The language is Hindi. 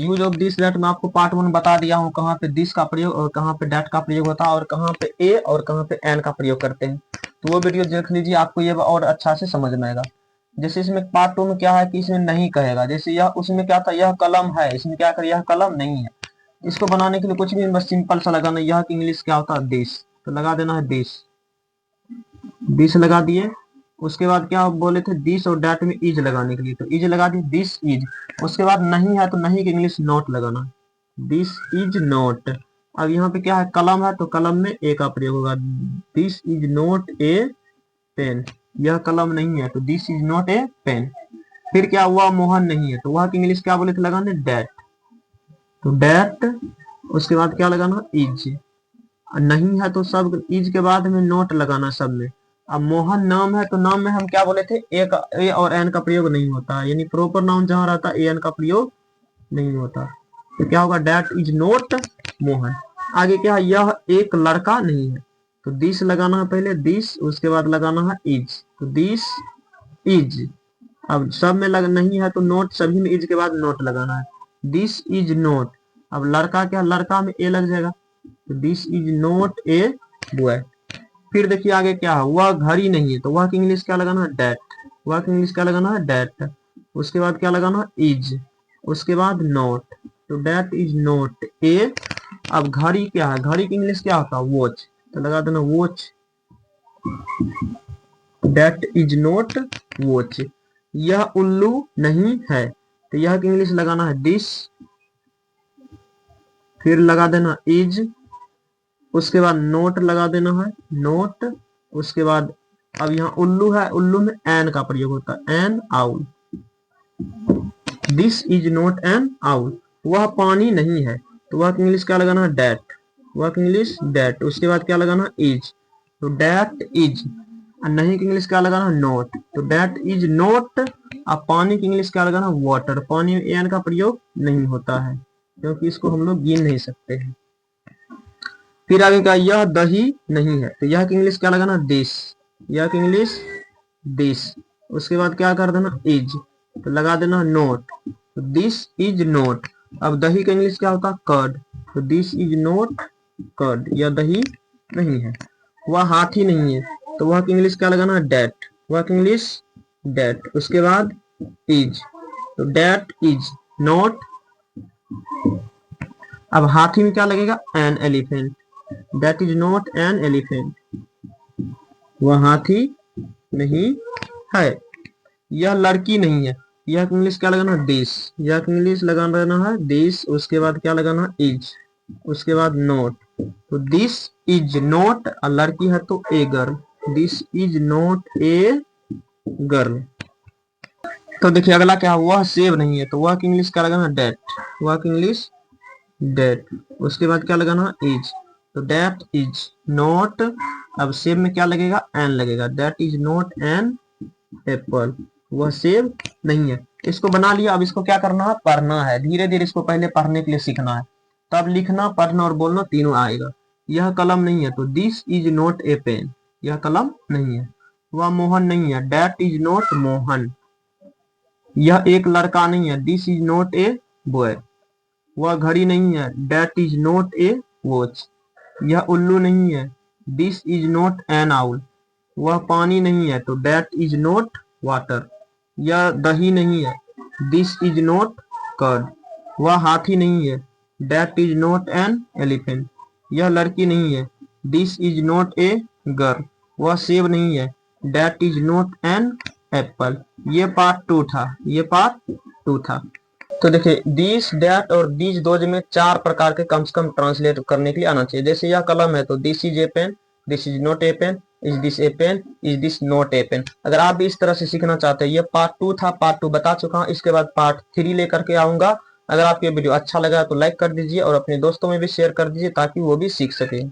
यूज ऑफ दिस दैट मैं आपको पार्ट 1 बता दिया हूँ, कहाँ पे दिस का प्रयोग और कहाँ पे डैट का प्रयोग होता है और कहाँ पे ए और कहाँ पे एन का प्रयोग करते हैं। तो वो वीडियो देख लीजिए, आपको ये और अच्छा से समझ में आएगा। जैसे इसमें पार्ट 2 में क्या है कि इसमें नहीं कहेगा, जैसे यह उसमें क्या था, यह कलम है, इसमें क्या कर, यह कलम नहीं है। इसको बनाने के लिए कुछ भी बस सिंपल सा लगाना, यह कि इंग्लिश क्या होता है, दिस, तो लगा देना है दिस, दिस लगा दिए। उसके बाद क्या बोले थे, दिस और डैट में इज लगाने के लिए, तो इज लगा दी, दिस इज। उसके बाद नहीं है तो नहीं की इंग्लिश नॉट लगाना, दिस इज नॉट। अब यहाँ पे क्या है, कलम है तो कलम में ए का प्रयोग होगा, this is not a pen, यह कलम नहीं है तो this is not a pen. फिर क्या हुआ, मोहन नहीं है तो वह की इंग्लिश क्या बोले थे लगाने, डैट, तो डैट। उसके बाद क्या लगाना, इज। नहीं है तो सब इज के बाद में नोट लगाना सब में। अब मोहन नाम है तो नाम में हम क्या बोले थे, ए और एन का प्रयोग नहीं होता, यानी प्रॉपर नाउन जहां रहता है ए एन का प्रयोग नहीं होता। तो क्या होगा, डैट इज नोट मोहन। आगे क्या है, यह एक लड़का नहीं है, तो दिस लगाना है पहले, दिस, उसके बाद लगाना है इज, तो दिस इज। अब सब में नहीं है तो नोट, सभी में इज के बाद नोट लगाना है, दिस इज नोट। अब लड़का क्या, लड़का में ए लग जाएगा, तो this is note a boy. फिर देखिए आगे क्या है, वह घड़ी नहीं है तो वह की इंग्लिश क्या लगाना है, डैट, वह की इंग्लिश क्या लगाना है, डैट। उसके बाद क्या लगाना है, इज, उसके बाद नोट, तो डैट इज नोट ए। अब घड़ी क्या है, घड़ी की इंग्लिश क्या होता है, वॉच, तो लगा देना watch, that is note watch. यह उल्लू नहीं है तो यह की इंग्लिश लगाना है, दिस, फिर लगा देना इज, उसके बाद नोट लगा देना है, नोट। उसके बाद अब यहाँ उल्लू है, उल्लू में एन का प्रयोग होता है, N owl, this is not an owl. वह पानी नहीं है तो वह इंग्लिश क्या लगाना है, डैट, वह इंग्लिश डैट। उसके बाद क्या लगाना, इज, तो डैट इज। नहीं की इंग्लिश क्या लगाना है, नोट, तो डैट इज नोट। अब पानी की इंग्लिश क्या लगाना, वाटर, पानी में एन का प्रयोग नहीं होता है क्योंकि इसको हम लोग गिन नहीं सकते हैं। फिर आगे का, यह दही नहीं है तो यह की इंग्लिश क्या लगाना, दिस, यह की इंग्लिश दिस। उसके बाद क्या कर देना, इज, तो लगा देना नोट, तो दिस इज नोट। अब दही का इंग्लिश क्या होता है, कर्ड, तो दिस इज नोट कर्ड, यह दही नहीं है। वह हाथी नहीं है तो वह की इंग्लिश क्या लगाना, डैट, वह की इंग्लिश डैट। उसके बाद इज, तो डैट इज नोट। अब हाथी में क्या लगेगा, an elephant, that is not an elephant, वह हाथी नहीं है। यह लड़की नहीं है, यह इंग्लिश क्या लगाना, दिस, यह इंग्लिश लगाना है दिस। उसके बाद क्या लगाना, इज, उसके बाद नॉट, तो दिस इज नॉट। लड़की है तो a girl, this is not a girl. तो देखिए अगला क्या, वह सेब नहीं है तो वह इंग्लिश क्या लगाना, डेट, वह इंग्लिश डेट। उसके बाद क्या लगाना, इज, तो डेट इज नॉट। अब सेब में क्या लगेगा, एन लगेगा, that is not an apple, वह सेब नहीं है। इसको बना लिया। अब इसको क्या करना है, पढ़ना है, धीरे धीरे इसको पहले पढ़ने के लिए सीखना है, तब लिखना, पढ़ना और बोलना तीनों आएगा। यह कलम नहीं है तो this is not a pen, यह कलम नहीं है। वह मोहन नहीं है, डेट इज नॉट मोहन। यह एक लड़का नहीं है, this is not a boy. वह घड़ी नहीं है, that is not a watch. यह उल्लू नहीं है, this is not an owl. वह पानी नहीं है तो डेट इज नॉट वाटर। यह दही नहीं है, दिस इज नॉट कर्ड। वह हाथी नहीं है, that is not an elephant. यह लड़की नहीं है, this is not a girl. वह सेब नहीं है, that is not an apple. ये पार्ट 2 था, ये पार्ट 2 था। तो देखिए दिस, दैट और दीज दोज में 4 प्रकार के कम से कम ट्रांसलेट करने के लिए आना चाहिए। जैसे यह कलम है तो this is a pen, this is not a pen, is this a pen, is this not a pen. अगर आप भी इस तरह से सीखना चाहते हैं, ये पार्ट 2 था, पार्ट 2 बता चुका हूँ। इसके बाद पार्ट 3 लेकर के आऊंगा। अगर आपको ये वीडियो अच्छा लगा तो लाइक कर दीजिए और अपने दोस्तों में भी शेयर कर दीजिए ताकि वो भी सीख सके।